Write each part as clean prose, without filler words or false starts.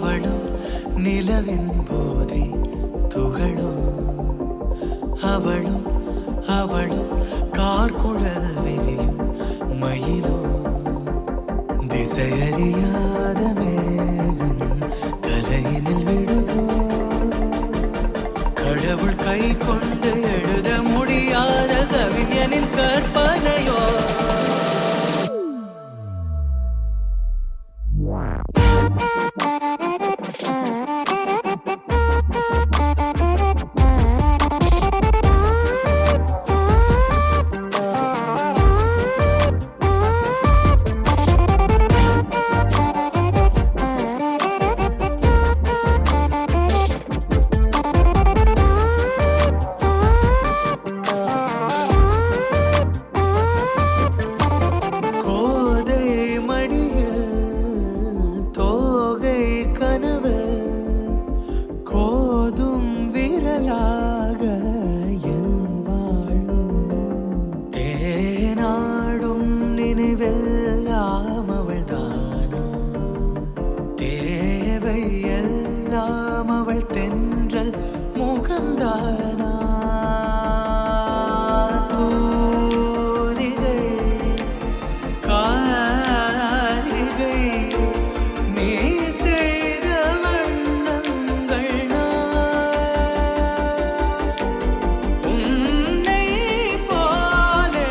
அவளும் நிலவின் போதை துகளும் அவளும் அவளும் கார்குழல் வெளியும் மயிலும் திசையறியாத மேகம் தலையினில் விழுதோ கடவுள் கை கொண்டு எழுத முடியாத கவிஞனின் கற்பனையோ நினைவெல்லாம் அவள் தானா தேவை எல்லாம் அவள் தென்றல் முகம்தானா தூரிகை காரிகை நீ செய்த வண்ணங்கள் உன்னை போலே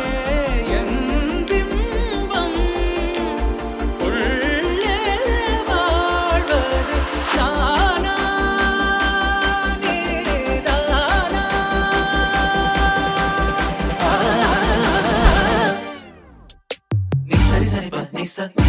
Sari